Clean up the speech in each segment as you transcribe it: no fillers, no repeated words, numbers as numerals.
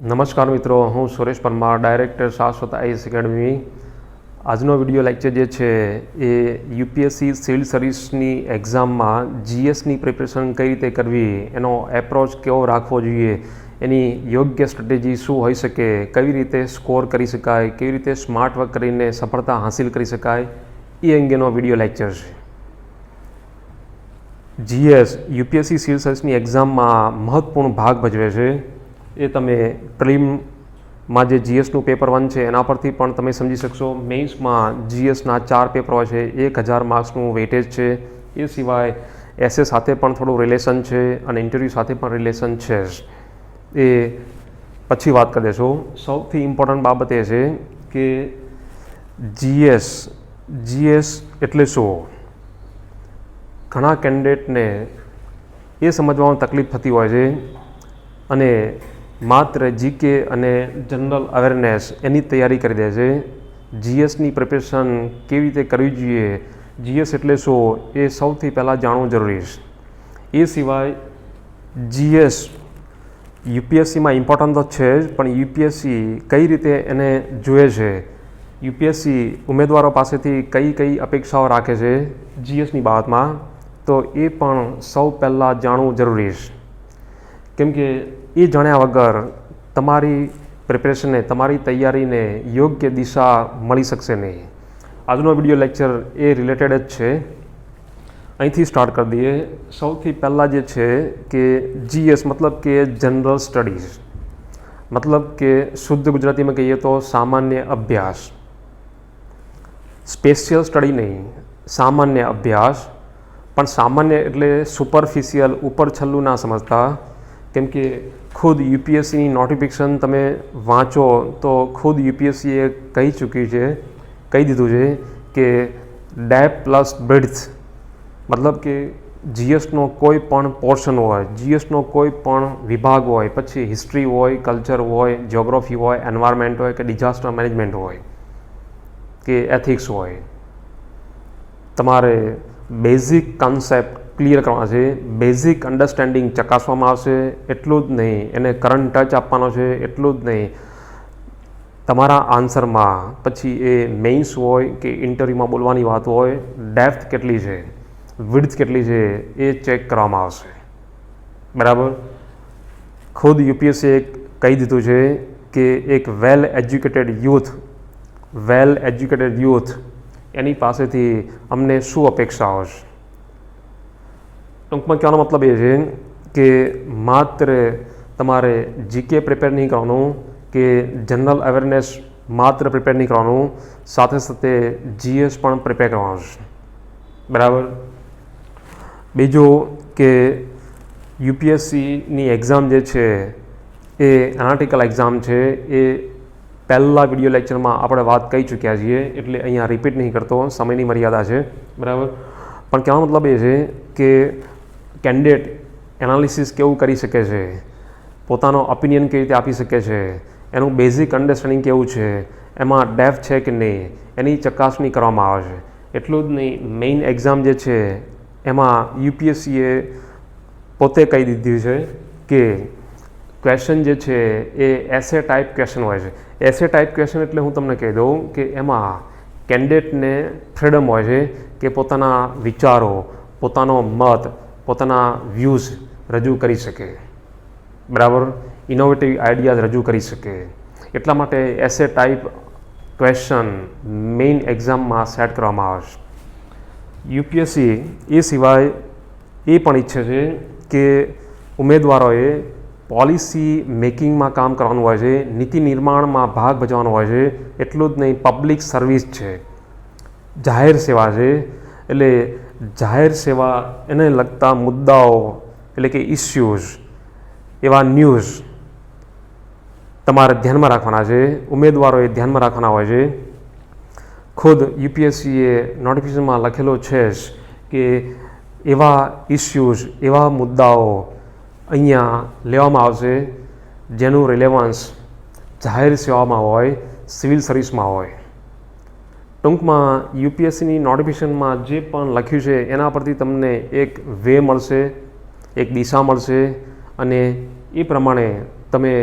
નમસ્કાર મિત્રો, હું સુરેશ પરમાર, ડાયરેક્ટર શાશ્વત આઈએએસ એકેડમી. આજનો વિડીયો લેક્ચર જે છે એ યુપીએસસી સિવિલ સર્વિસની એક્ઝામમાં જીએસની પ્રિપરેશન કઈ રીતે કરવી, એનો એપ્રોચ કેવો રાખવો જોઈએ, એની યોગ્ય સ્ટ્રેટેજી શું હોઈ શકે, કેવી રીતે સ્કોર કરી શકાય, કેવી રીતે સ્માર્ટ વર્ક કરીને સફળતા હાંસિલ કરી શકાય, એ અંગેનો વિડીયો લેક્ચર છે. જીએસ યુપીએસસી સિવિલ સર્વિસની એક્ઝામમાં મહત્વપૂર્ણ ભાગ ભજવે છે. એ તમે પ્રિલિમમાં જે જીએસનું પેપર 1 છે એના પરથી પણ તમે સમજી શકશો. મેઇન્સમાં જીએસના 4 પેપર હોય છે, 1000 માર્ક્સનું વેટેજ છે. એ સિવાય એસએ સાથે પણ થોડું રિલેશન છે અને ઇન્ટરવ્યૂ સાથે પણ રિલેશન છે. એ પછી વાત કરી દેશો. સૌથી ઇમ્પોર્ટન્ટ બાબત એ છે કે જીએસ એટલે શું. ઘણા કેન્ડિડેટને એ સમજવામાં તકલીફ થતી હોય છે અને માત્ર જીકે અને જનરલ અવેરનેસ એની તૈયારી કરી દે છે. જીએસની પ્રિપરેશન કેવી રીતે કરવી જોઈએ, જીએસ એટલે શું, એ સૌથી પહેલાં જાણવું જરૂરી છે. એ સિવાય જીએસ યુપીએસસીમાં ઇમ્પોર્ટન્ટ તો છે જ, પણ યુપીએસસી કઈ રીતે એને જુએ છે, યુપીએસસી ઉમેદવારો પાસેથી કઈ કઈ અપેક્ષાઓ રાખે છે જીએસની બાબતમાં, તો એ પણ સૌ પહેલાં જાણવું જરૂરી છે. કેમ કે એ જાણ્યા વગર તમારી પ્રિપરેશનને, તમારી તૈયારીને યોગ્ય દિશા મળી શકશે નહીં. આજનો વિડીયો લેક્ચર એ રિલેટેડ જ છે. અહીંથી સ્ટાર્ટ કરી દઈએ. સૌથી પહેલાં જે છે કે જીએસ મતલબ કે જનરલ સ્ટડીઝ, મતલબ કે શુદ્ધ ગુજરાતીમાં કહીએ તો સામાન્ય અભ્યાસ. સ્પેશિયલ સ્ટડી નહીં, સામાન્ય અભ્યાસ. પણ સામાન્ય એટલે સુપરફિશિયલ, ઉપર છલ્લું ના સમજતા. કેમ કે ખુદ યુપીએસસીની નોટિફિકેશન તમે વાંચો તો ખુદ યુપીએસસીએ કહી દીધું છે કે ડેપ્થ પ્લસ બ્રેડ્થ, મતલબ કે જીએસનો કોઈ પણ પોર્શન હોય, જીએસનો કોઈ પણ વિભાગ હોય, પછી હિસ્ટ્રી હોય, કલ્ચર હોય, જ્યોગ્રાફી હોય, એન્વાયરમેન્ટ હોય, કે ડિઝાસ્ટર મેનેજમેન્ટ હોય, કે એથિક્સ હોય, તમારે બેઝિક કન્સેપ્ટ ક્લિયર કરવાના છે, બેઝિક અન્ડરસ્ટેન્ડિંગ ચકાસવામાં આવશે. એટલું જ નહીં, એને કરંટ ટચ આપવાનો છે. એટલું જ નહીં, તમારા આન્સરમાં પછી એ મેઇન્સ હોય કે ઇન્ટરવ્યૂમાં બોલવાની વાત હોય, ડેપ્થ કેટલી છે, વિડ્થ કેટલી છે, એ ચેક કરવામાં આવશે. બરાબર. ખુદ યુપીએસસીએ કહી દીધું છે કે એક વેલ એજ્યુકેટેડ યુથ એની પાસેથી અમને શું અપેક્ષાઓ છે. ટૂંકમાં કહેવાનો મતલબ એ છે કે માત્ર તમારે જીકે પ્રિપેર નહીં કરવાનું કે જનરલ અવેરનેસ માત્ર પ્રિપેર નહીં કરવાનું, સાથે સાથે જીએસ પણ પ્રિપેર કરવાનું છે. બરાબર. બીજું કે યુપીએસસીની એક્ઝામ જે છે એ એનાલિટિકલ એક્ઝામ છે. એ પહેલાં વિડીયો લેક્ચરમાં આપણે વાત કહી ચૂક્યા છીએ, એટલે અહીંયા રિપીટ નહીં કરતો, સમયની મર્યાદા છે. બરાબર. પણ કહેવાનો મતલબ એ છે કે કેન્ડિડેટ એનાલિસિસ કેવું કરી શકે છે, પોતાનો ઓપિનિયન કેવી રીતે આપી શકે છે, એનું બેઝિક અન્ડરસ્ટેન્ડિંગ કેવું છે, એમાં ડેપ્થ છે કે નહીં, એની ચકાસણી કરવામાં આવે છે. એટલું જ નહીં, મેઇન એક્ઝામ જે છે એમાં યુપીએસસીએ પોતે કહી દીધું છે કે ક્વેશ્ચન જે છે એ એસે ટાઈપ ક્વેશ્ચન હોય છે. એસે ટાઈપ ક્વેશ્ચન એટલે હું તમને કહી દઉં કે એમાં કેન્ડિડેટને ફ્રીડમ હોય છે કે પોતાના વિચારો, પોતાનો મત, પોતાના વ્યૂઝ રજૂ કરી શકે. બરાબર. ઇનોવેટિવ આઈડિયાઝ રજૂ કરી શકે. એટલા માટે એસે ટાઈપ ક્વેશ્ચન મેઇન એક્ઝામમાં સેટ કરવામાં આવે છે. યુપીએસસી એ સિવાય એ પણ ઈચ્છે છે કે ઉમેદવારોએ પોલિસી મેકિંગમાં કામ કરવાનું હોય છે, નીતિ નિર્માણમાં ભાગ ભજવવાનો હોય છે. એટલું જ નહીં, પબ્લિક સર્વિસ છે, જાહેર સેવા છે. એટલે જાહેર સેવા, એને લગતા મુદ્દાઓ એટલે કે ઇસ્યુઝ, એવા ન્યૂઝ તમારે ધ્યાનમાં રાખવાના છે, ઉમેદવારોએ ધ્યાનમાં રાખવાના હોય છે. ખુદ યુપીએસસીએ નોટિફિકેશનમાં લખેલો છે કે એવા ઇસ્યુઝ, એવા મુદ્દાઓ અહીંયા લેવામાં આવશે જેનું રિલેવન્સ જાહેર સેવામાં હોય, સિવિલ સર્વિસમાં હોય. ટૂંકમાં યુપીએસસીની નોટિફિકેશનમાં જે પણ લખ્યું છે એના પરથી તમને એક વે મળશે, એક દિશા મળશે, અને એ પ્રમાણે તમે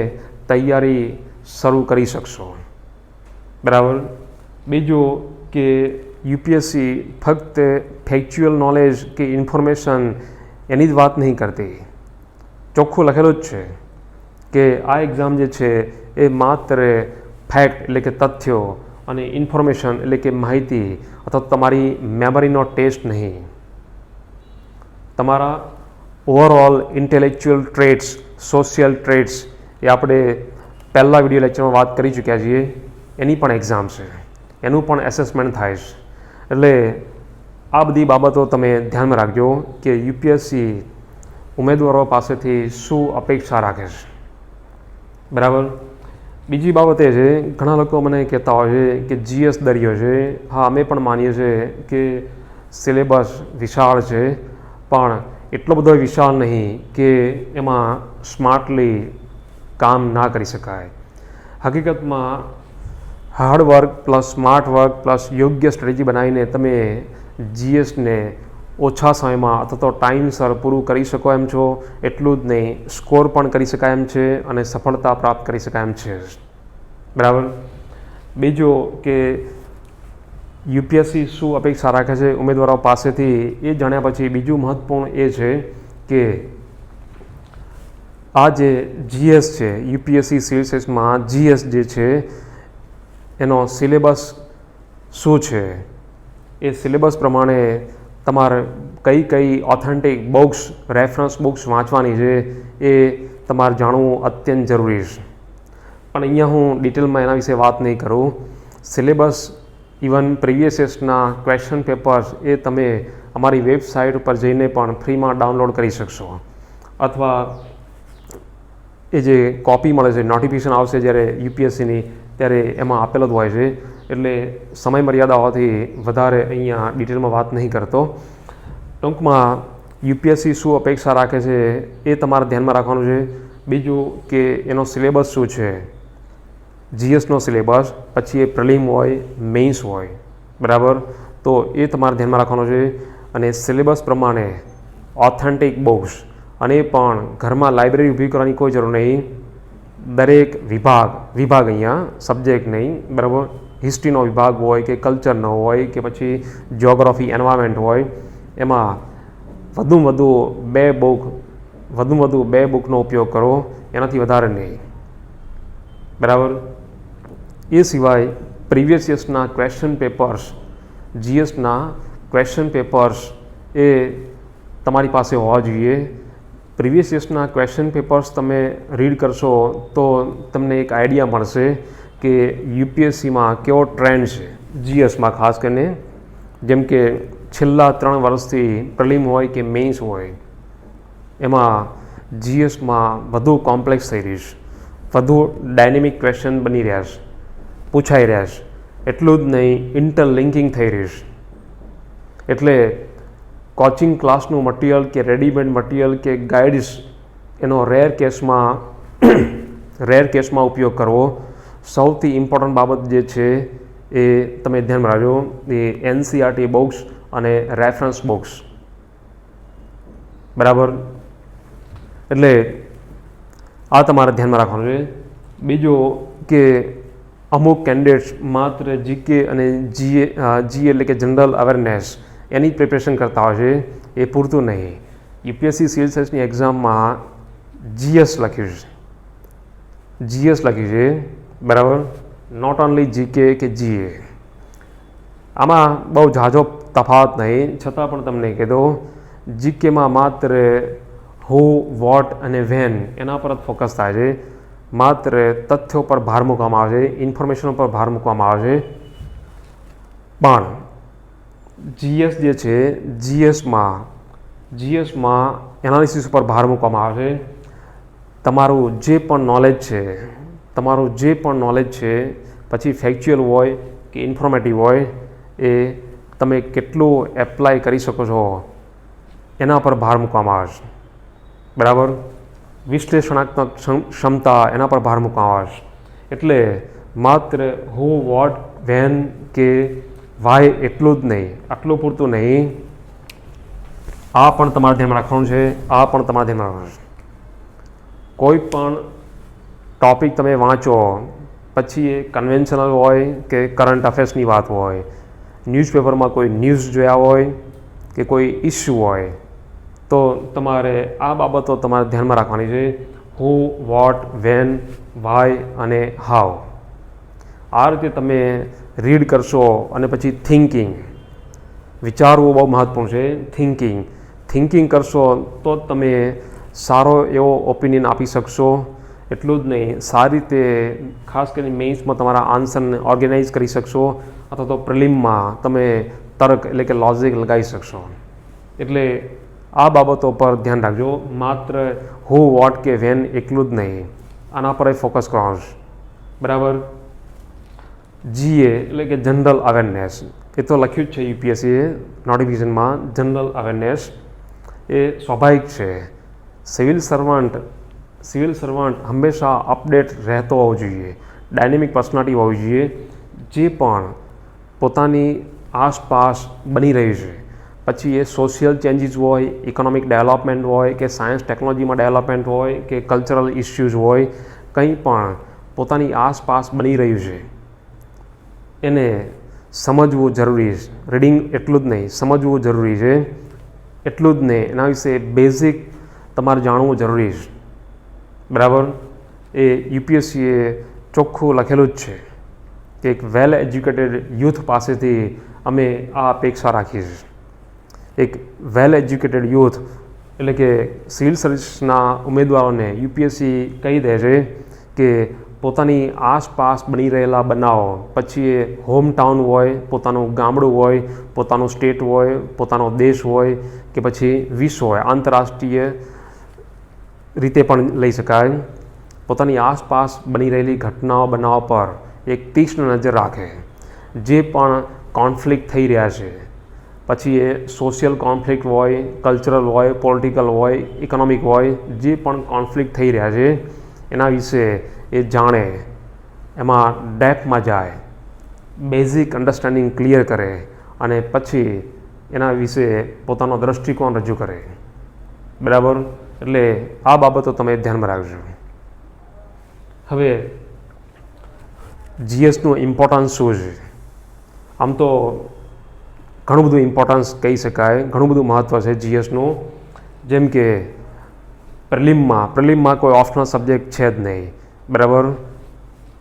તૈયારી શરૂ કરી શકશો. બરાબર. બીજું કે યુપીએસસી ફક્ત ફેક્ચ્યુઅલ નોલેજ કે ઇન્ફોર્મેશન એની જ વાત નહીં કરતી. ચોખ્ખું લખેલું જ છે કે આ એક્ઝામ જે છે એ માત્ર ફેક્ટ એટલે કે તથ્યો અને ઇન્ફોર્મેશન એટલે કે માહિતી અથવા તમારી મેમરીનો ટેસ્ટ નહીં, તમારા overall intellectual traits, social traits એ આપણે પહેલાં વિડીયો લેક્ચરમાં વાત કરી ચૂક્યા છીએ, એની પણ એક્ઝામ છે, એનું પણ એસેસમેન્ટ થાય છે. એટલે આ બધી બાબતો તમે ધ્યાનમાં રાખજો કે યુપીએસસી ઉમેદવારો પાસેથી શું અપેક્ષા રાખે છે. બરાબર. બીજી બાબત એ છે, ઘણા લોકો મને કહેતા હોય છે કે જીએસ દરિયો છે. હા, અમે પણ માનીએ છીએ કે સિલેબસ વિશાળ છે, પણ એટલો બધો વિશાળ નહીં કે એમાં સ્માર્ટલી કામ ના કરી શકાય. હકીકતમાં hard work plus smart work plus યોગ્ય સ્ટ્રેટેજી બનાવીને તમે જીએસને ઓછા સમયમાં અથવા તો ટાઈમસર પૂરું કરી શકો એમ છો. એટલું જ નહીં, સ્કોર પણ કરી શકાય એમ છે અને સફળતા પ્રાપ્ત કરી શકાય એમ છે. બરાબર. બીજું કે યુપીએસસી શું અપેક્ષા રાખે છે ઉમેદવારો પાસેથી એ જાણ્યા પછી બીજું મહત્વપૂર્ણ એ છે કે આ જે જીએસ છે, યુપીએસસી સિલેબસમાં જીએસ જે છે એનો સિલેબસ શું છે, એ સિલેબસ પ્રમાણે તમારે કઈ કઈ ઓથેન્ટિક બુક્સ, રેફરન્સ બુક્સ વાંચવાની છે એ તમારે જાણવું અત્યંત જરૂરી છે. પણ અહીંયા હું ડિટેલમાં એના વિશે વાત નહીં કરું. સિલેબસ, ઇવન પ્રીવિયસ યર્સના ક્વેશ્ચન પેપર્સ એ તમે અમારી વેબસાઇટ ઉપર જઈને પણ ફ્રીમાં ડાઉનલોડ કરી શકશો, અથવા એ જે કોપી મળે છે, નોટિફિકેશન આવશે જ્યારે યુપીએસસીની ત્યારે એમાં આપેલો જ હોય છે. એટલે સમય મર્યાદા હોવાથી વધારે અહીંયા ડિટેલમાં વાત નહીં કરતો. ટૂંકમાં યુપીએસસી શું અપેક્ષા રાખે છે એ તમારે ધ્યાનમાં રાખવાનું છે. બીજું કે એનો સિલેબસ શું છે, જીએસનો સિલેબસ, પછી એ પ્રિલિમ હોય, મેઇન્સ હોય. બરાબર. તો એ તમારે ધ્યાનમાં રાખવાનું છે. અને સિલેબસ પ્રમાણે ઓથેન્ટિક બુક્સ, અને પણ ઘરમાં લાઇબ્રેરી ઊભી કરવાની કોઈ જરૂર નહીં. દરેક વિભાગ અહીંયા સબ્જેક્ટ નહીં, બરાબર, હિસ્ટ્રીનો વિભાગ હોય કે કલ્ચરનો હોય કે પછી જ્યોગ્રાફી, એન્વાયરમેન્ટ હોય, એમાં વધુમાં વધુ બે બુકનો ઉપયોગ કરો, એનાથી વધારે નહીં. બરાબર. એ સિવાય પ્રીવિયસ યર્સના ક્વેશ્ચન પેપર્સ, જીએસના ક્વેશ્ચન પેપર્સ એ તમારી પાસે હોવા જોઈએ. પ્રીવિયસ યર્સના ક્વેશ્ચન પેપર્સ તમે રીડ કરશો તો તમને એક આઈડિયા મળશે કે યુપીએસસીમાં કેવો ટ્રેન્ડ છે જીએસમાં, ખાસ કરીને જેમ કે છેલ્લા 3 વર્ષથી પ્રિલિમ હોય કે મેઇન્સ હોય, એમાં જીએસમાં વધુ કોમ્પ્લેક્સ થઈ રહ્યું છે, વધુ ડાયનેમિક ક્વેશ્ચન બની રહ્યા છે, પૂછાઈ રહ્યા છે. એટલું જ નહીં, ઇન્ટરલિંકિંગ થઈ રહ્યું છે. એટલે કોચિંગ ક્લાસનું મટીરિયલ કે રેડીમેડ મટીરિયલ કે ગાઈડ્સ એનો રેર કેસમાં ઉપયોગ કરવો. સૌથી ઇમ્પોર્ટન્ટ બાબત જે છે એ તમે ધ્યાનમાં રાખજો, એ એનસીઆરટી બુક્સ અને રેફરન્સ બુક્સ. બરાબર. એટલે આ તમારે ધ્યાનમાં રાખવાનું છે. બીજું કે અમુક કેન્ડિડેટ્સ માત્ર જીકે અને જીએ એટલે કે જનરલ અવેરનેસ એની પ્રિપરેશન કરતા હોય છે, એ પૂરતું નહીં. યુપીએસસી સિલેબસની એક્ઝામમાં જીએસ લખ્યું છે. બરાબર. નોટ ઓનલી જીકે કે જીએ. આમાં બહુ ઝાઝો તફાવત નહીં, છતાં પણ તમને કહી દો, જીકેમાં માત્ર હુ, વોટ અને વેન એના પર જ ફોકસ થાય છે. માત્ર તથ્યો પર ભાર મૂકવામાં આવે છે, ઇન્ફોર્મેશન પર ભાર મૂકવામાં આવે છે. પણ જીએસ જે છે, જીએસમાં એનાલિસિસ ઉપર ભાર મૂકવામાં આવે છે. તમારું જે પણ નોલેજ છે, પછી ફેક્ચ્યુઅલ હોય કે ઇન્ફોર્મેટિવ હોય, એ તમે કેટલું એપ્લાય કરી શકો છો એના પર ભાર મૂકવામાં આવે છે. બરાબર. વિશ્લેષણાત્મક ક્ષમતા એના પર ભાર મૂકવામાં આવે છે. એટલે માત્ર હુ, વોટ, વેન કે વાય એટલું જ નહીં, આટલું પૂરતું નહીં, આ પણ તમારે ધ્યાનમાં રાખવાનું છે. કોઈ પણ ટૉપિક તમે વાંચો, પછી એ કન્વેન્શનલ હોય કે કરંટ અફેર્સની વાત હોય, ન્યૂઝપેપરમાં કોઈ ન્યૂઝ જોયા હોય કે કોઈ ઇસ્યુ હોય, તો તમારે આ બાબતો તમારે ધ્યાનમાં રાખવાની છે. હુ, વોટ, વેન, વાય અને હાઉ. આ રીતે તમે રીડ કરશો અને પછી થિંકિંગ, વિચારવું બહુ મહત્વપૂર્ણ છે. થિંકિંગ કરશો તો જ તમે સારો એવો ઓપિનિયન આપી શકશો. એટલું જ નહીં, સારી રીતે ખાસ કરીને મેઇન્સમાં તમારા આન્સરને ઓર્ગેનાઇઝ કરી શકશો, અથવા તો પ્રિલિમમાં તમે તર્ક એટલે કે લોજિક લગાવી શકશો. એટલે આ બાબતો પર ધ્યાન રાખજો. માત્ર હુ, વોટ કે વેન એકલું જ નહીં, આના પર ફોકસ કરવાનું છે. બરાબર. જીએ એટલે કે જનરલ અવેરનેસ, એ તો લખ્યું જ છે યુપીએસસીએ નોટિફિકેશનમાં. જનરલ અવેરનેસ એ સ્વાભાવિક છે. સિવિલ સર્વન્ટ હંમેશા અપડેટ રહેતો હોવો જોઈએ, ડાયનેમિક પર્સનાલિટી હોવી જોઈએ, જે પણ પોતાની આસપાસ બની રહ્યું છે, પછી એ સોશિયલ ચેન્જીસ હોય, ઇકોનોમિક ડેવલપમેન્ટ હોય કે સાયન્સ ટેકનોલોજીમાં ડેવલપમેન્ટ હોય કે કલ્ચરલ ઇસ્યુઝ હોય, કંઈ પણ પોતાની આસપાસ બની રહ્યું છે એને સમજવું જરૂરી છે. રીડિંગ એટલું જ નહીં, સમજવું જરૂરી છે. એટલું જ નહીં, એના વિશે બેઝિક તમારે જાણવું જરૂરી છે. બરાબર. એ યુપીએસસીએ ચોખ્ખું લખેલું જ છે કે એક વેલ એજ્યુકેટેડ યુથ પાસેથી અમે આ અપેક્ષા રાખીએ છીએ. એક વેલ એજ્યુકેટેડ યુથ એટલે કે સિવિલ સર્વિસના ઉમેદવારોને યુપીએસસી કહી દે છે કે પોતાની આસપાસ બની રહેલા બનાવો, પછી એ હોમ ટાઉન હોય, પોતાનું ગામડું હોય, પોતાનું સ્ટેટ હોય, પોતાનો દેશ હોય કે પછી વિશ્વ હોય, આંતરરાષ્ટ્રીય રીતે પણ લઈ શકાય, પોતાની આસપાસ બની રહેલી ઘટનાઓ બનાવો પર એક તીક્ષ્ણ નજર રાખે. જે પણ કોન્ફ્લિક્ટ થઈ રહ્યા છે, પછી એ સોશિયલ કોન્ફ્લિક્ટ હોય, કલ્ચરલ હોય, પોલિટિકલ હોય, ઇકોનોમિક હોય, જે પણ કોન્ફ્લિક્ટ થઈ રહ્યા છે એના વિશે એ જાણે, એમાં ડેપ્થમાં જાય, બેઝિક અન્ડરસ્ટેન્ડિંગ ક્લિયર કરે અને પછી એના વિશે પોતાનો દૃષ્ટિકોણ રજૂ કરે. બરાબર. એટલે આ બાબતો તમે ધ્યાનમાં રાખજો. હવે જીએસનું ઇમ્પોર્ટન્સ શું છે? આમ તો ઘણું બધું ઇમ્પોર્ટન્સ કહી શકાય, ઘણું બધું મહત્ત્વ છે જીએસનું. જેમ કે પ્રિલિમમાં કોઈ ઓપ્શનલ સબ્જેક્ટ છે જ નહીં. બરાબર.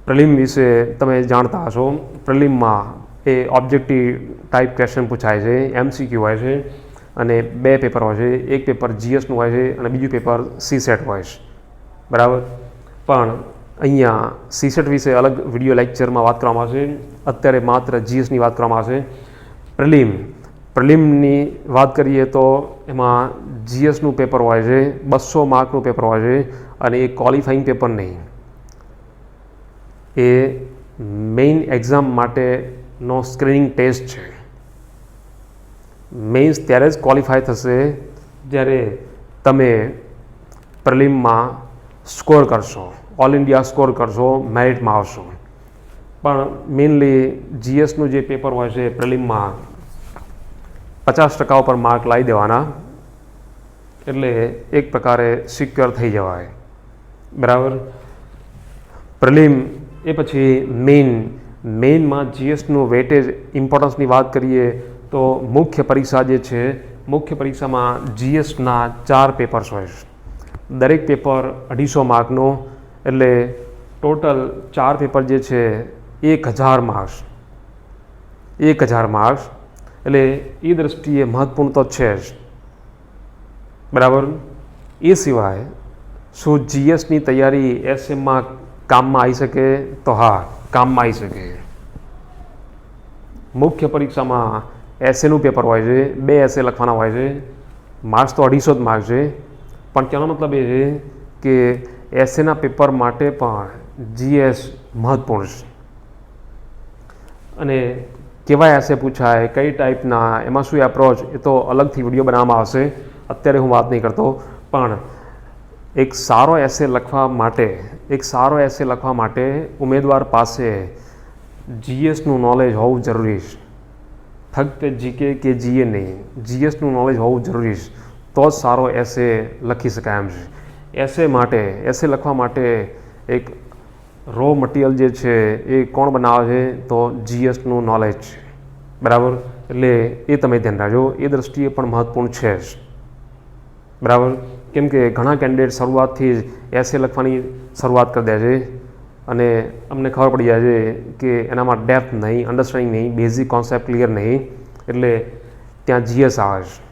પ્રિલિમ વિશે તમે જાણતા હશો. પ્રિલિમમાં એ ઓબ્જેક્ટિવ ટાઈપ ક્વેશ્ચન પૂછાય છે, એમસીક્યુ હોય છે અને 2 પેપર હોય છે. એક પેપર જીએસનું હોય છે અને બીજું પેપર સીસેટ હોય છે. બરાબર. પણ અહીંયા સીસેટ વિશે અલગ વિડીયો લેક્ચરમાં વાત કરવામાં આવશે. અત્યારે માત્ર જીએસની વાત કરવામાં આવશે. પ્રિલિમની વાત કરીએ તો એમાં જીએસનું પેપર હોય છે, 200 માર્કનું પેપર હોય છે અને એ ક્વોલિફાઈંગ પેપર નહીં, એ મેઇન એક્ઝામ માટેનો સ્ક્રીનિંગ ટેસ્ટ છે. મેઇન્સ ત્યારે જ ક્વોલિફાય થશે જ્યારે તમે પ્રિલિમમાં સ્કોર કરશો, ઓલ ઇન્ડિયા સ્કોર કરશો, મેરિટમાં આવશો. પણ મેઇનલી જીએસનું જે પેપર હોય છે પ્રિલિમમાં 50% ઉપર માર્ક લાવી દેવાના, એટલે એક પ્રકારે સિક્યોર થઈ જવાય. બરાબર. પ્રિલિમ એ પછી મેઇનમાં જીએસનું વેટેજ ઇમ્પોર્ટન્સની વાત કરીએ તો મુખ્ય પરીક્ષા જે છે, મુખ્ય પરીક્ષામાં જીએસના 4 પેપર્સ હોય છે. દરેક પેપર 250 માર્કનો, એટલે ટોટલ 4 પેપર જે છે 1000 માર્ક્સ. 1000 માર્ક્સ એટલે એ દૃષ્ટિએ મહત્વપૂર્ણ તો છે જ. બરાબર. એ સિવાય શું જીએસની તૈયારી એસએમમાં કામમાં આવી શકે? તો હા, કામમાં આવી શકે. મુખ્ય પરીક્ષામાં એસેનું પેપર હોય છે, 2 એસે લખવાના હોય છે. માર્ક્સ તો 250 જ માર્ક છે, પણ કહેવાનો મતલબ એ છે કે એસેના પેપર માટે પણ જીએસ મહત્વપૂર્ણ છે. અને કેવા એસે પૂછાય, કઈ ટાઈપના, એમાં શું એપ્રોચ, એ તો અલગથી વિડીયો બનાવવામાં આવશે. અત્યારે હું વાત નહીં કરતો. પણ એક સારો એસે લખવા માટે ઉમેદવાર પાસે જીએસનું નોલેજ હોવું જરૂરી છે. ફક્ત જીકે કે જીએ નહીં, જીએસનું નોલેજ હોવું જરૂરી છે. તો જ સારો એસે લખી શકાય એમ છે. એસે લખવા માટે એક રો મટીરિયલ જે છે એ કોણ બનાવે છે તો જીએસનું નોલેજ છે, બરાબર. એટલે એ તમે ધ્યાન રાખજો, એ દ્રષ્ટિએ પણ મહત્વપૂર્ણ છે જ, બરાબર. કેમ કે ઘણા કેન્ડિડેટ શરૂઆતથી જ એસે લખવાની શરૂઆત કરી દે છે અને અમને ખબર પડી જાય છે કે એનામાં ડેપ્થ નહીં, અન્ડરસ્ટેન્ડિંગ નહીં, બેઝિક કોન્સેપ્ટ ક્લિયર નહીં, એટલે ત્યાં જીએસ આવે છે,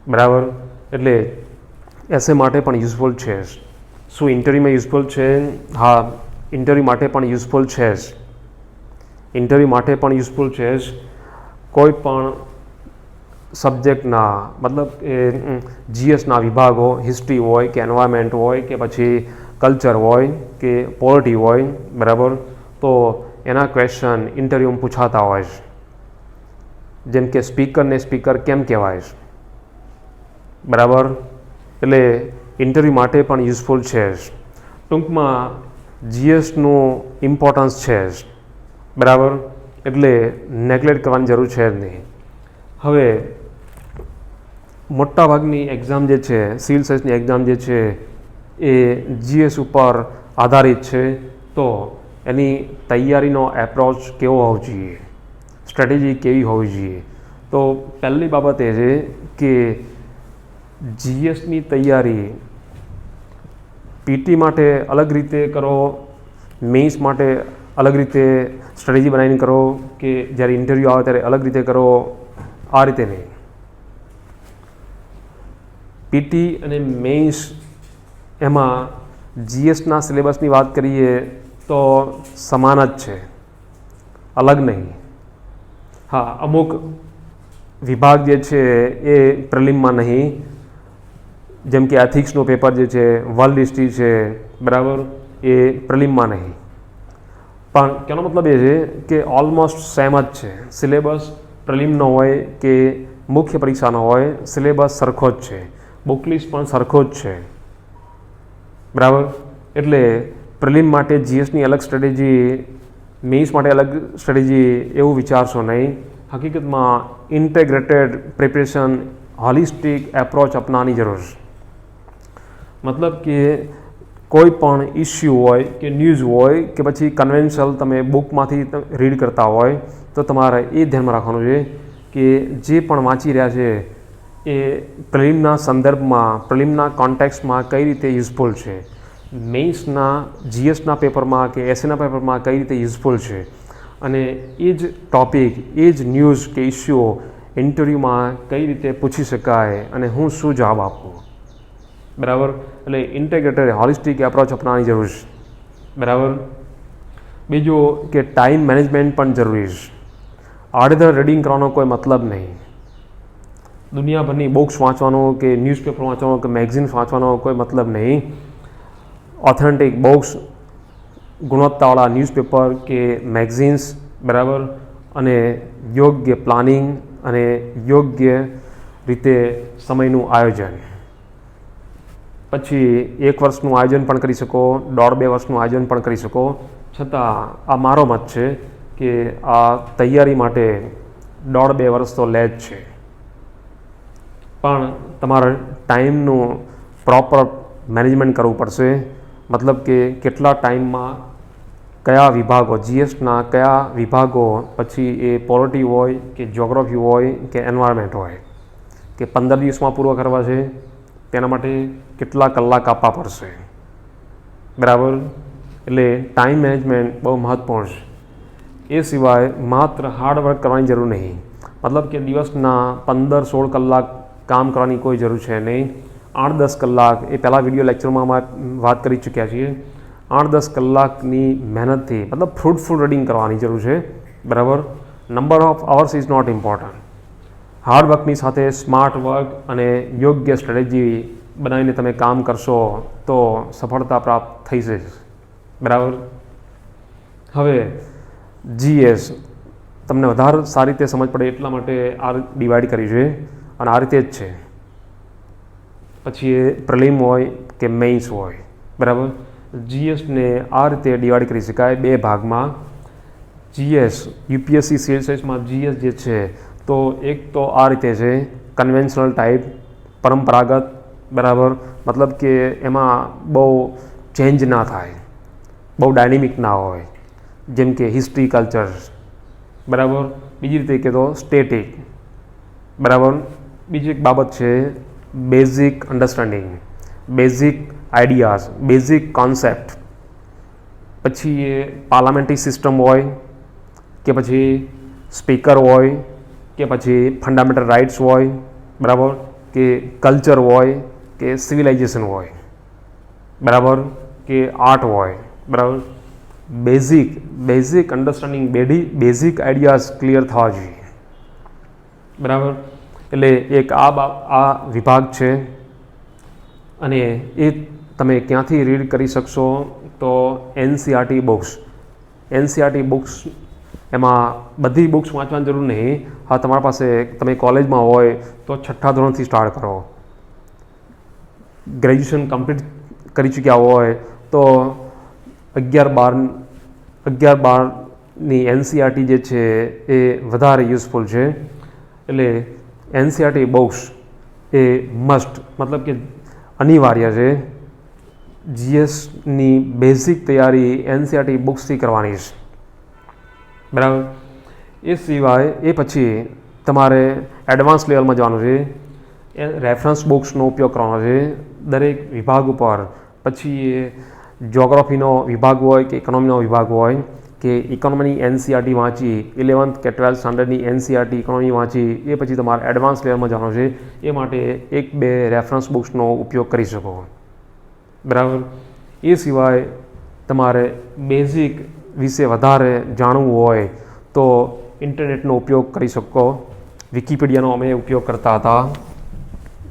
બરાબર. એટલે એસે માટે પણ યુઝફુલ છે. શું ઇન્ટરવ્યૂમાં યુઝફુલ છે? હા, ઇન્ટરવ્યૂ માટે પણ યુઝફુલ છે જ, ઇન્ટરવ્યૂ માટે પણ યુઝફુલ છે જ. કોઈ પણ સબ્જેક્ટના મતલબ એ જીએસના વિભાગો, હિસ્ટ્રી હોય કે એન્વાયરમેન્ટ હોય કે પછી કલ્ચર હોય કે પોલિટી હોય, બરાબર, તો એના ક્વેશ્ચન ઇન્ટરવ્યૂમાં પૂછાતા હોય છે. જેમ કે સ્પીકરને સ્પીકર કેમ કહેવાય છે, બરાબર. એટલે ઇન્ટરવ્યૂ માટે પણ યુઝફુલ છે જ. ટૂંકમાં જીએસનું ઇમ્પોર્ટન્સ છે જ, બરાબર. એટલે નેગ્લેક્ટ કરવાની જરૂર છે જ નહીં. હવે મોટાભાગની એક્ઝામ જે છે, સિવિલ સર્વિસની એક્ઝામ જે છે એ જીએસ ઉપર આધારિત છે. તો એની તૈયારીનો એપ્રોચ કેવો હોવો જોઈએ, સ્ટ્રેટેજી કેવી હોવી જોઈએ? તો પહેલી બાબત એ છે કે જીએસની તૈયારી પીટી માટે અલગ રીતે કરો, મેઇન્સ માટે અલગ રીતે સ્ટ્રેટેજી બનાવીને કરો, કે જ્યારે ઇન્ટરવ્યૂ આવે ત્યારે અલગ રીતે કરો, આ રીતે નહીં. પીટી અને મેઇન્સ એમાં જીએસના સિલેબસની વાત કરીએ તો સમાન જ છે, અલગ નહીં. હા, અમુક વિભાગ જે છે એ પ્રિલિમમાં નહીં, જેમ કે એથિક્સનું પેપર જે છે, વર્લ્ડ હિસ્ટ્રી છે, બરાબર, એ પ્રિલિમમાં નહીં. પણ તેનો મતલબ એ છે કે ઓલમોસ્ટ સેમ જ છે સિલેબસ. પ્રિલિમનો હોય કે મુખ્ય પરીક્ષાનો હોય, સિલેબસ સરખો જ છે, બુક લિસ્ટ પણ સરખો જ છે, બરાબર. એટલે પ્રિલિમ માટે જીએસની અલગ સ્ટ્રેટેજી, મેઇન્સ માટે અલગ સ્ટ્રેટેજી એવું વિચારશો નહીં. હકીકતમાં ઇન્ટેગ્રેટેડ પ્રિપરેશન, હોલિસ્ટિક એપ્રોચ અપનાવવાની જરૂર છે. મતલબ કે કોઈ પણ ઇસ્યુ હોય કે ન્યૂઝ હોય કે પછી કન્વેન્શનલ તમે બુકમાંથી રીડ કરતા હોય તો તમારે એ ધ્યાનમાં રાખવાનું છે કે જે પણ વાંચી રહ્યા છે એ પ્રિલિમના સંદર્ભમાં, પ્રિલિમના કોન્ટેક્સ્ટમાં કઈ રીતે યુઝફુલ છે, મેઇન્સના જીએસના પેપરમાં કે એસએના પેપરમાં કઈ રીતે યુઝફુલ છે, અને એ જ ટૉપિક, એ જ ન્યૂઝ કે ઇસ્યુઓ ઇન્ટરવ્યૂમાં કઈ રીતે પૂછી શકાય અને હું શું જવાબ આપું, બરાબર. એટલે ઇન્ટેગ્રેટેડ હોલિસ્ટિક એપ્રોચ અપનાવવાની જરૂર છે, બરાબર. બીજું કે ટાઈમ મેનેજમેન્ટ પણ જરૂરી છે. આડેધડ રીડિંગ કરવાનો કોઈ મતલબ નહીં. દુનિયાભરની બુક્સ વાંચવાનો કે ન્યૂઝપેપર વાંચવાનો કે મેગઝીન્સ વાંચવાનો કોઈ મતલબ નહીં. ઓથેન્ટિક બુક્સ, ગુણવત્તાવાળા ન્યૂઝપેપર કે મેગઝીન્સ, બરાબર, અને યોગ્ય પ્લાનિંગ અને યોગ્ય રીતે સમયનું આયોજન. પછી 1 વર્ષનું આયોજન પણ કરી શકો, 1.5-2 વર્ષનું આયોજન પણ કરી શકો. છતાં આ મારો મત છે કે આ તૈયારી માટે 1.5-2 વર્ષ તો લે જ છે. પણ તમારે ટાઈમનું પ્રોપર મેનેજમેન્ટ કરવું પડશે. મતલબ કે કેટલા ટાઈમમાં કયા વિભાગો, જીએસના કયા વિભાગો, પછી એ પોલિટી હોય કે જ્યોગ્રાફી હોય કે એન્વાયરમેન્ટ હોય, કે 15 દિવસમાં પૂરો કરવા છે, તેના માટે કેટલા કલાક આપવા પડશે, બરાબર. એટલે ટાઈમ મેનેજમેન્ટ બહુ મહત્વપૂર્ણ છે. એ સિવાય માત્ર હાર્ડવર્ક કરવાની જરૂર નહીં. મતલબ કે દિવસના 15-16 કલાક કામ કરવાની કોઈ જરૂર છે નહીં. 8-10 કલાક, એ પહેલાં વિડીયો લેક્ચરમાં વાત કરી ચૂક્યા છીએ, 8-10 કલાકની મહેનતથી, મતલબ ફ્રૂટફુલ રીડિંગ કરવાની જરૂર છે, બરાબર. Number of hours is not important. હાર્ડવર્કની સાથે સ્માર્ટ વર્ક અને યોગ્ય સ્ટ્રેટેજી બનાવીને તમે કામ કરશો તો સફળતા પ્રાપ્ત થઈ જશે, બરાબર. હવે જીએસ તમને વધારે સારી રીતે સમજ પડે એટલા માટે આ ડિવાઈડ કરી છે અને આ રીતે જ છે. પછી એ પ્રિલિમ હોય કે મેઇન્સ હોય, બરાબર. જીએસને આ રીતે ડિવાઈડ કરી શકાય 2 ભાગમાં. જીએસ યુપીએસસી સિવિલ સર્વિસમાં જીએસ જે છે તો એક તો આ રીતે છે, કન્વેન્શનલ ટાઈપ, પરંપરાગત, બરાબર. મતલબ કે એમાં બહુ ચેન્જ ના થાય. બહુ ડાયનેમિક ના હોય, જેમ કે હિસ્ટ્રી કલ્ચર, બરાબર. બીજી રીતે કહે તો સ્ટેટિક, બરાબર. બીજી એક બાબત છે basic understanding, basic ideas, basic concept. પછી એ પાર્લામેન્ટરી સિસ્ટમ હોય કે પછી સ્પીકર હોય કે પછી ફંડામેન્ટલ રાઇટ્સ હોય, બરાબર, કે કલ્ચર હોય કે સિવિલાઇઝેશન હોય, બરાબર, કે આર્ટ હોય, બરાબર. Basic understanding, basic ideas clear થવા જોઈએ, બરાબર. એટલે એક આ વિભાગ છે અને એ તમે ક્યાંથી રીડ કરી શકશો તો NCERT બુક્સ. NCERT બુક્સ એમાં બધી બુક્સ વાંચવાની જરૂર નહીં. હા, તમારા પાસે તમે કોલેજમાં હોય તો 6થા ધોરણથી સ્ટાર્ટ કરો, ગ્રેજ્યુએશન કમ્પ્લીટ કરી ચૂક્યા હોય તો 11-12ની NCERT જે છે એ વધારે યુઝફુલ છે. એટલે NCERT બુક્સ એ મસ્ટ, મતલબ કે અનિવાર્ય છે. GSની બેઝિક તૈયારી NCERT બુક્સથી કરવાની છે, બરાબર. એ સિવાય એ પછી તમારે એડવાન્સ લેવલમાં જવાનું છે. એ રેફરન્સ બુક્સનો ઉપયોગ કરવાનો છે દરેક વિભાગ ઉપર. પછી એ જ્યોગ્રાફીનો વિભાગ હોય કે ઇકોનોમીનો વિભાગ હોય કે ઇકોનોમીની NCERT વાંચી, 11th કે 12th સ્ટાન્ડર્ડની NCERT ઇકોનોમી વાંચી, એ પછી તમારે એડવાન્સ લેવલમાં જવાનું છે. એ માટે 1-2 રેફરન્સ બુક્સનો ઉપયોગ કરી શકો, બરાબર. એ સિવાય તમારે બેઝિક વિશે વધારે જાણવું હોય તો ઇન્ટરનેટનો ઉપયોગ કરી શકો. વિકીપીડિયાનો અમે ઉપયોગ કરતા હતા,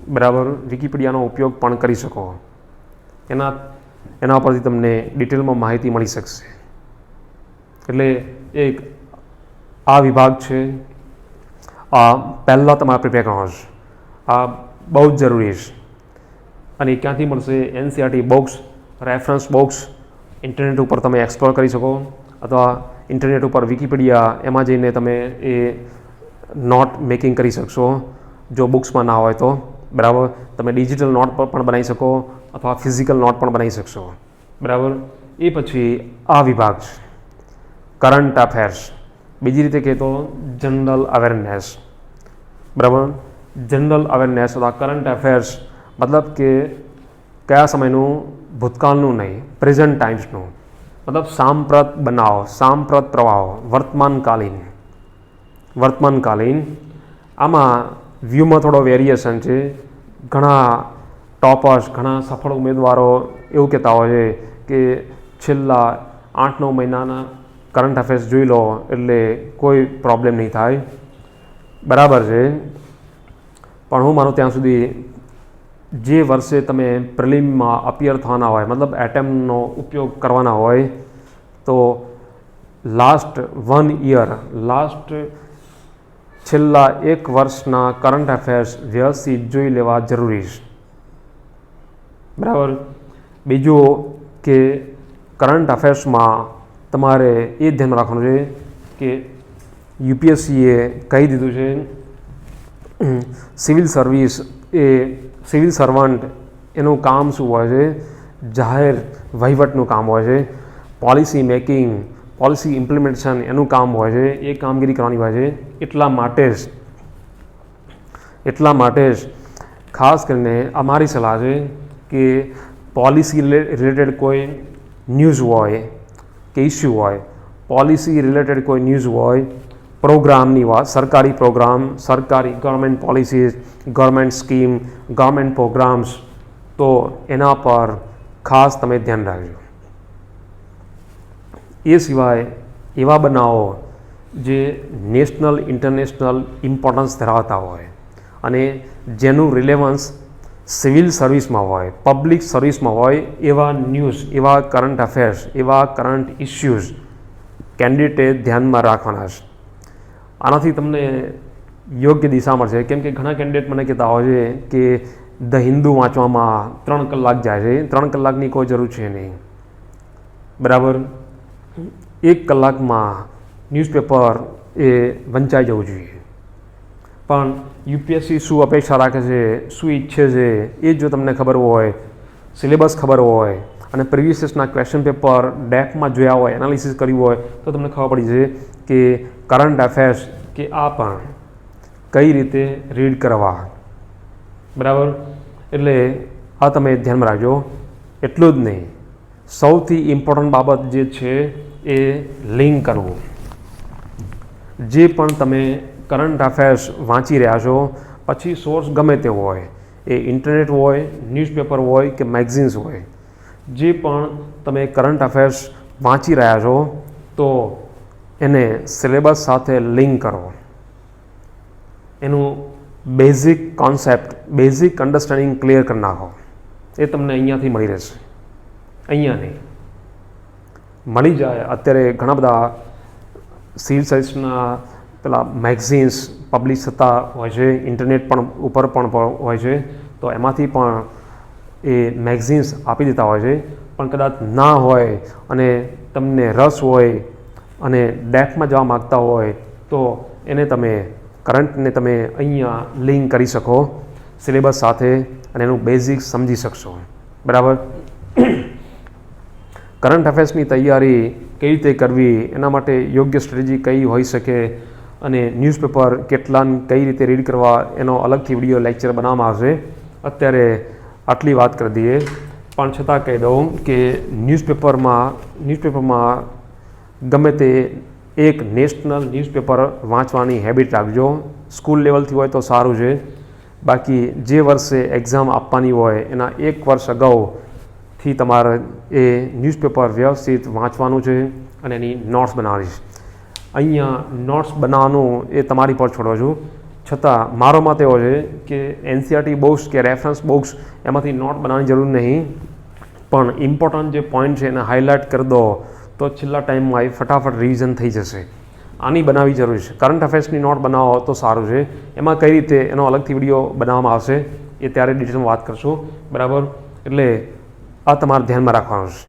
બરાબર. વિકીપીડિયાનો ઉપયોગ પણ કરી શકો. એના પરથી તમને ડિટેલમાં માહિતી મળી શકશે. એટલે એક આ વિભાગ છે. આ પહેલાં તમારે પ્રિપેર કરવાનો છે. આ બહુ જ જરૂરી છે. અને ક્યાંથી મળશે? NCERT books, reference books. Internet ઉપર તમે એક્સપ્લોર કરી શકો અથવા ઇન્ટરનેટ ઉપર વિકીપીડિયા એમાં જઈને તમે એ નોટ મેકિંગ કરી શકશો જો બુક્સમાં ના હોય તો, બરાબર. તમે ડિજિટલ નોટ પણ બનાવી શકો અથવા ફિઝિકલ નોટ પણ બનાવી શકશો, બરાબર. એ પછી આ વિભાગ છે કરંટ અફેર્સ. બીજી રીતે કહેતો જનરલ અવેરનેસ, બરાબર. જનરલ અવેરનેસ અથવા કરંટ અફેર્સ મતલબ કે કયા સમયનું, ભૂતકાળનું નહીં, પ્રેઝન્ટ ટાઈમ્સનું. મતલબ સાંપ્રત બનાવો, સાંપ્રત પ્રવાહો, વર્તમાનકાલીન. આમાં વ્યૂમાં થોડો વેરિએશન છે. ઘણા ટોપર્સ, ઘણા સફળ ઉમેદવારો એવું કહેતા હોય છે કે છેલ્લા 8-9 મહિનાના કરંટ અફેર્સ જોઈ લો એટલે કોઈ પ્રોબ્લેમ નહીં થાય, બરાબર છે. પણ હું માનું ત્યાં સુધી જે વર્ષે તમે પ્રિલિમમાં અપિયર થવાના હોય, મતલબ એટેમ્પનો ઉપયોગ કરવાના હોય તો લાસ્ટ 1 યર, છેલ્લા 1 વર્ષના કરંટ અફેર્સ વ્યવસ્થિત જોઈ લેવા જરૂરી છે, બરાબર. બીજું કે કરંટ અફેર્સમાં તમારે એ ધ્યાન રાખવાનું છે કે UPSCએ કહી દીધું છે સિવિલ સર્વિસ એ સિવિલ સર્વન્ટ એનું કામ શું હોય છે? જાહેર વહીવટનું કામ હોય છે. પોલિસી મેકિંગ, પોલિસી ઇમ્પ્લિમેન્ટેશન એનું કામ હોય છે. એ કામગીરી કરવાની હોય છે. એટલા માટે જ ખાસ કરીને અમારી સલાહ છે કે પોલિસી રિલેટેડ કોઈ ન્યૂઝ હોય કે ઇસ્યુ હોય, પોલિસી રિલેટેડ કોઈ ન્યૂઝ હોય, પ્રોગ્રામની વાત, સરકારી પ્રોગ્રામ, સરકારી government policies, government scheme, government programmes, તો એના પર ખાસ તમે ધ્યાન રાખજો. એ સિવાય એવા બનાવો જે નેશનલ, ઇન્ટરનેશનલ ઇમ્પોર્ટન્સ ધરાવતા હોય અને જેનું રિલેવન્સ સિવિલ સર્વિસમાં હોય, પબ્લિક સર્વિસમાં હોય, એવા ન્યૂઝ, એવા કરંટ અફેર્સ, એવા કરંટ ઇસ્યુઝ કેન્ડિડેટે ધ્યાનમાં રાખવાના છે. આનાથી તમને યોગ્ય દિશા મળશે. કેમ કે ઘણા કેન્ડિડેટ મને કહેતા હોય છે કે ધ હિન્દુ વાંચવામાં 3 કલાક જાય છે. 3 કલાકની કોઈ જરૂર છે નહીં, બરાબર. 1 કલાકમાં ન્યૂઝપેપર એ વંચાઈ જવું જોઈએ. પણ UPSC શું અપેક્ષા રાખે છે, શું ઈચ્છે છે, એ જો તમને ખબર હોય, સિલેબસ ખબર હોય અને પ્રીવિયસ યર્સના ક્વેશ્ચન પેપર ડેફમાં જોયા હોય, એનાલિસિસ કર્યું હોય તો તમને ખબર પડી જશે કે કરંટ અફેર્સ કે આ પણ કઈ રીતે રીડ કરવા, બરાબર. એટલે આ તમે ધ્યાનમાં રાખજો. એટલું જ નહીં, સૌથી ઇમ્પોર્ટન્ટ બાબત જે છે એ લિંક કરવું. જે પણ તમે કરંટ અફેર્સ વાંચી રહ્યા છો, પછી સોર્સ ગમે તે હોય, એ ઇન્ટરનેટ હોય, ન્યૂઝપેપર હોય કે મેગઝિન્સ હોય, જે પણ તમે કરંટ અફેર્સ વાંચી રહ્યા છો તો એને સિલેબસ સાથે લિંક કરો. એનું basic concept, basic understanding clear કરી નાખો. એ તમને અહીંયાથી મળી રહેશે. અહીંયા નહીં મળી જાય. અત્યારે ઘણા બધા સિવિલ સર્વિસના પેલા મેગઝિન્સ પબ્લિશ થતા હોય છે, ઇન્ટરનેટ પણ ઉપર પણ હોય છે, તો એમાંથી પણ એ મેગઝિન્સ આપી દેતા હોય છે. પણ કદાચ ના હોય અને તમને રસ હોય અને ડેપ્થમાં જવા માગતા હોય તો એને તમે કરંટને તમે અહીંયા લિંક કરી શકો સિલેબસ સાથે અને એનું બેઝિક્સ સમજી શકશો, બરાબર. કરંટ અફેર્સની તૈયારી કઈ રીતે કરવી, એના માટે યોગ્ય સ્ટ્રેટેજી કઈ હોઈ શકે અને ન્યૂઝપેપર કેટલાને કઈ રીતે રીડ કરવા એનો અલગથી વિડીયો લેક્ચર બનાવવામાં આવશે. અત્યારે આટલી વાત કરી દઈએ, પણ છતાં કહી દઉં કે ન્યૂઝપેપરમાં ગમે તે એક નેશનલ ન્યૂઝપેપર વાંચવાની હેબિટ રાખજો. સ્કૂલ લેવલથી હોય તો સારું છે. બાકી જે વર્ષે એક્ઝામ આપવાની હોય એના એક વર્ષ અગાઉથી તમારે એ ન્યૂઝપેપર વ્યવસ્થિત વાંચવાનું છે અને એની નોટ્સ બનાવવાની છે. અહીંયા નોટ્સ બનાવવાનું એ તમારી પર છોડો છું. છતાં મારો મત એવો છે કે એનસીઆરટી બુક્સ કે રેફરન્સ બુક્સ એમાંથી નોટ બનાવવાની જરૂર નહીં, પણ ઇમ્પોર્ટન્ટ જે પોઈન્ટ છે એને હાઇલાઇટ કરી દો તો છેલ્લા ટાઈમમાં એ ફટાફટ રિવિઝન થઈ જશે. આની બનાવવી જરૂરી છે. કરંટ અફેર્સની નોટ બનાવો તો સારું છે. એમાં કઈ રીતે એનો અલગથી વિડીયો બનાવવામાં આવશે એ ત્યારે ડિટેલમાં વાત કરશું, બરાબર. એટલે આ તમારે ધ્યાનમાં રાખવાનું છે.